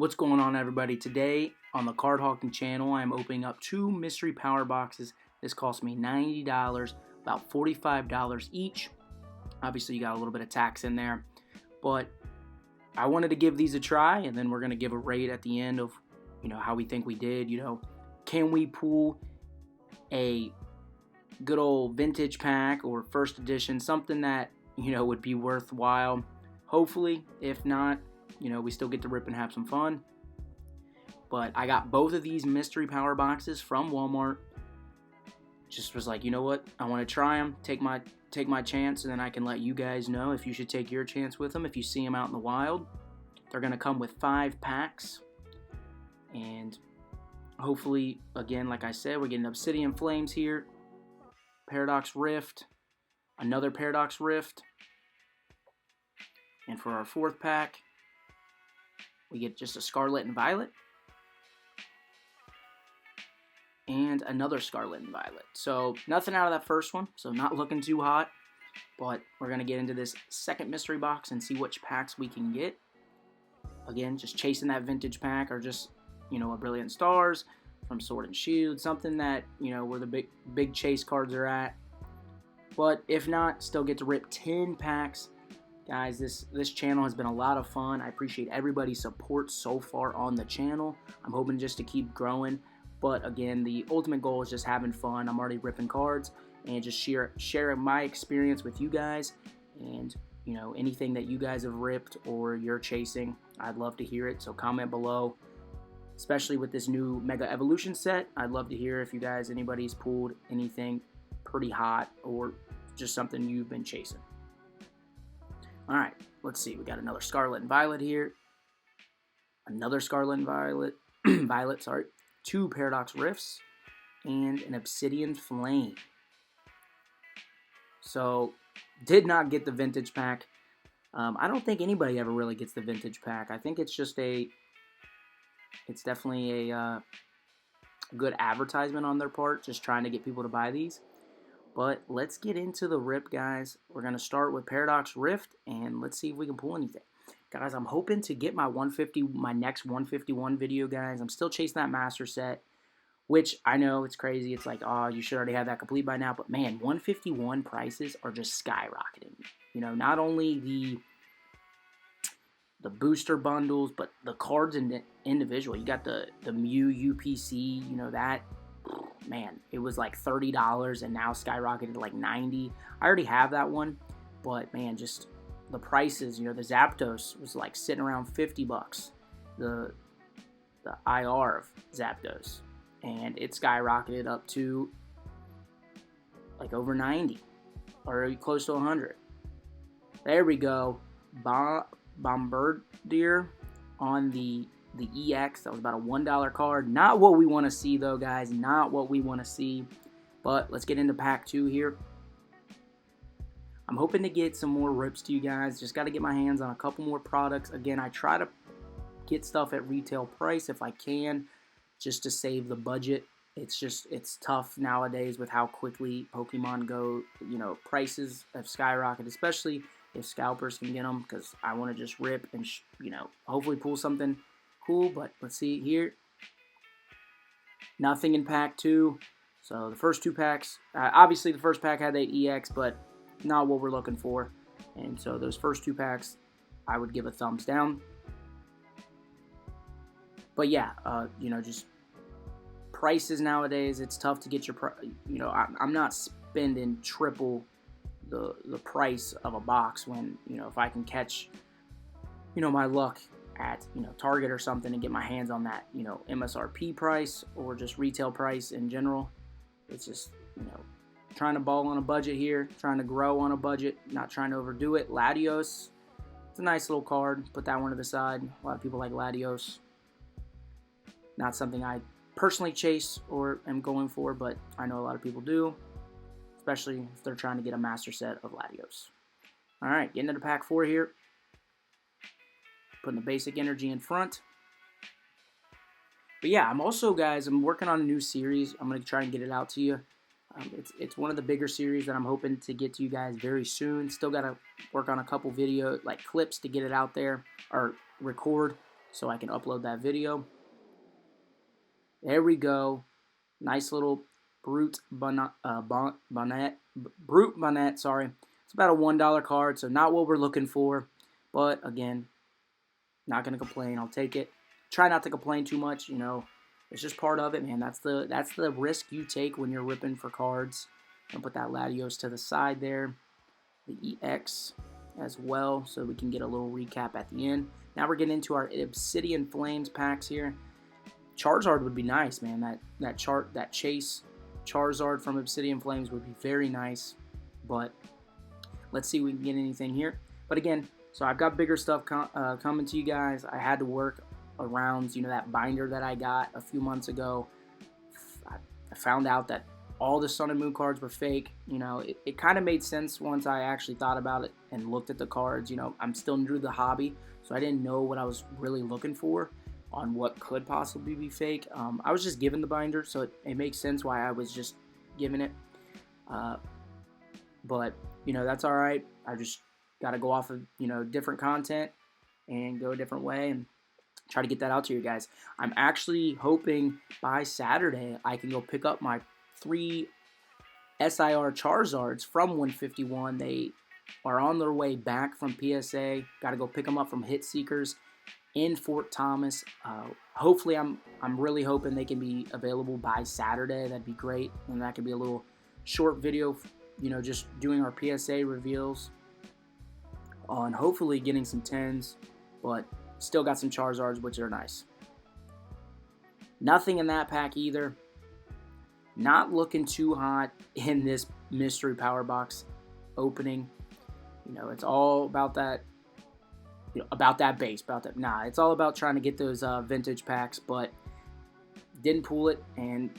What's going on, everybody? Today on the Card Hawking channel, I'm opening up two mystery power boxes. This cost me $90, about $45 each. Obviously, you got a little bit of tax in there, but I wanted to give these a try, and then we're going to give a rate at the end of, how we think we did. Can we pull a good old vintage pack or first edition, something that, would be worthwhile? Hopefully. If not, we still get to rip and have some fun. But I got both of these mystery power boxes from Walmart. Just was like, you know what? I want to try them, take my chance, and then I can let you guys know if you should take your chance with them if you see them out in the wild. They're going to come with 5 packs. And hopefully, again, like I said, we're getting Obsidian Flames here. Paradox Rift. Another Paradox Rift. And for our 4th pack, we get just a Scarlet and Violet. And another Scarlet and Violet. So nothing out of that first one. So not looking too hot. But we're going to get into this second mystery box and see which packs we can get. Again, just chasing that vintage pack or just, a Brilliant Stars from Sword and Shield. Something that, where the big chase cards are at. But if not, still get to rip 10 packs. Guys, this channel has been a lot of fun. I appreciate everybody's support so far on the channel. I'm hoping just to keep growing. But again, the ultimate goal is just having fun. I'm already ripping cards and just sharing my experience with you guys. And, anything that you guys have ripped or you're chasing, I'd love to hear it. So comment below, especially with this new Mega Evolution set. I'd love to hear if anybody's pulled anything pretty hot or just something you've been chasing. All right, let's see. We got another Scarlet and Violet here. Another Scarlet and Violet, 2 Paradox Rifts, and an Obsidian Flame. So, did not get the vintage pack. I don't think anybody ever really gets the vintage pack. I think it's just it's definitely a good advertisement on their part, just trying to get people to buy these. But let's get into the rip, guys. We're going to start with Paradox Rift, and let's see if we can pull anything. Guys, I'm hoping to get my next 151 video, guys. I'm still chasing that master set, which I know it's crazy. It's like, oh, you should already have that complete by now. But, man, 151 prices are just skyrocketing. Not only the booster bundles, but the cards individual. You got the Mew UPC, that. Man, it was like $30 and now skyrocketed to like $90. I already have that one, but man, just the prices, the Zapdos was like sitting around $50. The IR of Zapdos, and it skyrocketed up to like over 90 or close to 100. There we go. Bombardier on the EX. That was about a $1 card. Not what we want to see, though, guys. Not what we want to see. But let's get into pack 2 here. I'm hoping to get some more rips to you guys. Just got to get my hands on a couple more products. Again, I try to get stuff at retail price if I can, just to save the budget. It's tough nowadays with how quickly Pokemon go. Prices have skyrocketed, especially if scalpers can get them, because I want to just rip and, hopefully pull something cool. But let's see here. Nothing in pack 2. So the first 2 packs, obviously the first pack had the EX, but not what we're looking for. And so those first 2 packs, I would give a thumbs down. But yeah, just prices nowadays, it's tough to get your, I'm not spending triple the price of a box when, if I can catch, my luck at, Target or something and get my hands on that, MSRP price or just retail price in general. It's just, trying to ball on a budget here, trying to grow on a budget, not trying to overdo it. Latios, it's a nice little card. Put that one to the side. A lot of people like Latios. Not something I personally chase or am going for, but I know a lot of people do, especially if they're trying to get a master set of Latios. All right, getting into pack 4 here. Putting the basic energy in front. But yeah, I'm working on a new series. I'm going to try and get it out to you. It's one of the bigger series that I'm hoping to get to you guys very soon. Still got to work on a couple video clips to get it out there or record so I can upload that video. There we go. Nice little Brute Bonnet, sorry. It's about a $1 card, so not what we're looking for. But again, not gonna complain. I'll take it. Try not to complain too much. You know, it's just part of it, man. That's the risk you take when you're ripping for cards. And put that Latios to the side there. The EX as well, so we can get a little recap at the end. Now we're getting into our Obsidian Flames packs here. Charizard would be nice, man. That Chase Charizard from Obsidian Flames would be very nice. But let's see if we can get anything here. But again, so I've got bigger stuff coming to you guys. I had to work around, you know, that binder that I got a few months ago. I found out that all the Sun and Moon cards were fake. You know, it kind of made sense once I actually thought about it and looked at the cards. You know, I'm still new to the hobby, so I didn't know what I was really looking for on what could possibly be fake. I was just given the binder, so it makes sense why I was just given it. But, you know, that's all right. I just got to go off of, you know, different content and go a different way and try to get that out to you guys. I'm actually hoping by Saturday I can go pick up my 3 SIR Charizards from 151. They are on their way back from PSA. Got to go pick them up from Hit Seekers in Fort Thomas. Hopefully, I'm really hoping they can be available by Saturday. That'd be great, and that could be a little short video, you know, just doing our PSA reveals on hopefully getting some 10s, but still got some Charizards, which are nice. Nothing in that pack either. Not looking too hot in this mystery power box opening. You know, it's all about that, you know, about that base, nah, it's all about trying to get those vintage packs, but didn't pull it, and,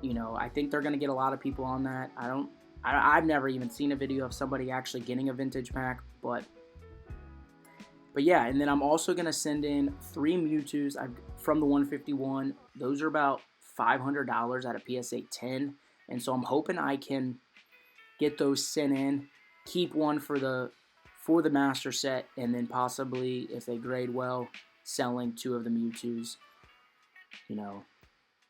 you know, I think they're going to get a lot of people on that. I've never even seen a video of somebody actually getting a vintage pack, but yeah, and then I'm also going to send in 3 Mewtwo's from the 151. Those are about $500 at a PSA 10, and so I'm hoping I can get those sent in, keep one for the master set, and then possibly, if they grade well, selling 2 of the Mewtwo's, you know.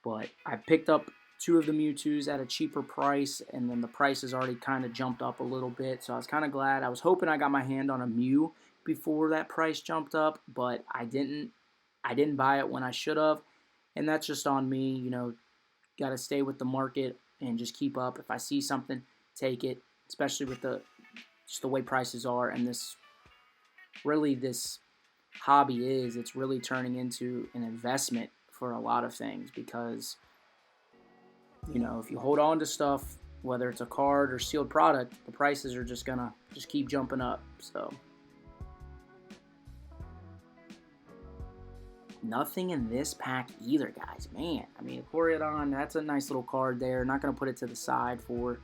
But I picked up 2 of the Mewtwo's at a cheaper price, and then the price has already kind of jumped up a little bit, so I was kind of glad. I was hoping I got my hand on a Mew before that price jumped up, but I didn't buy it when I should have, and that's just on me. You know, got to stay with the market and just keep up. If I see something, take it, especially with just the way prices are, and this hobby it's really turning into an investment for a lot of things, because, you know, if you hold on to stuff, whether it's a card or sealed product, the prices are just gonna keep jumping up. So nothing in this pack either, guys. Man, I mean, Coriodon, that's a nice little card there. Not going to put it to the side for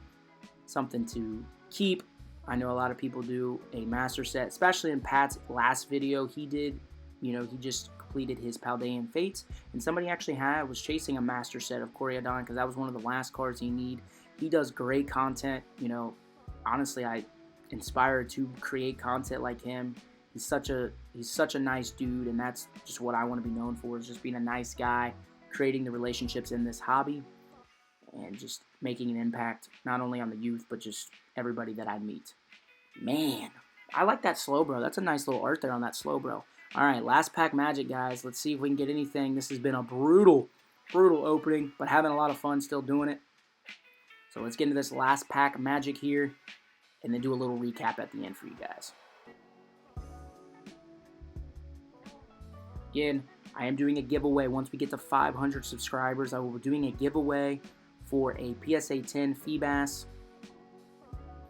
something to keep. I know a lot of people do a master set, especially in Pat's last video. He did, you know, he just completed his Paldean Fates, and somebody actually was chasing a master set of Coriodon, because that was one of the last cards he needed. He does great content. You know, honestly, I inspired to create content like him. He's such a nice dude, and that's just what I want to be known for, is just being a nice guy, creating the relationships in this hobby, and just making an impact not only on the youth, but just everybody that I meet. Man, I like that Slowbro. That's a nice little art there on that Slowbro. All right, last pack magic, guys. Let's see if we can get anything. This has been a brutal opening, but having a lot of fun still doing it. So let's get into this last pack magic here, and then do a little recap at the end for you guys. Again, I am doing a giveaway. Once we get to 500 subscribers, I will be doing a giveaway for a PSA 10 Feebas.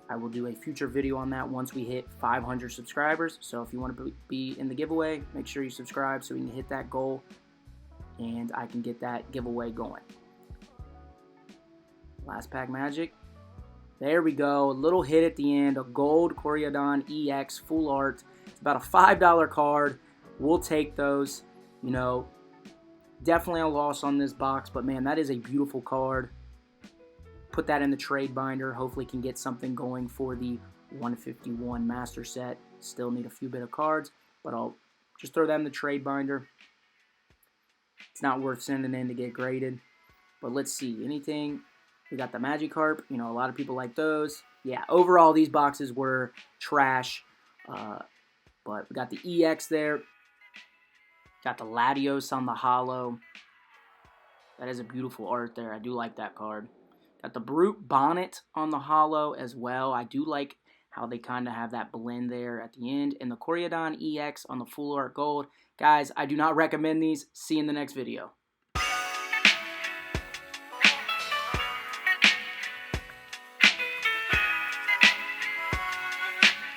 I will do a future video on that once we hit 500 subscribers. So if you want to be in the giveaway, make sure you subscribe so we can hit that goal and I can get that giveaway going. Last pack magic. There we go. A little hit at the end. A gold Coriodon EX full art. It's about a $5 card. We'll take those. You know, definitely a loss on this box, but man, that is a beautiful card. Put that in the trade binder. Hopefully can get something going for the 151 master set. Still need a few bit of cards, but I'll just throw that in the trade binder. It's not worth sending in to get graded. But let's see, anything. We got the Magikarp. You know, a lot of people like those. Yeah, overall, these boxes were trash. But we got the EX there. Got the Latios on the holo. That is a beautiful art there. I do like that card. Got the Brute Bonnet on the holo as well. I do like how they kind of have that blend there at the end. And the Koreadon EX on the full art gold. Guys, I do not recommend these. See you in the next video.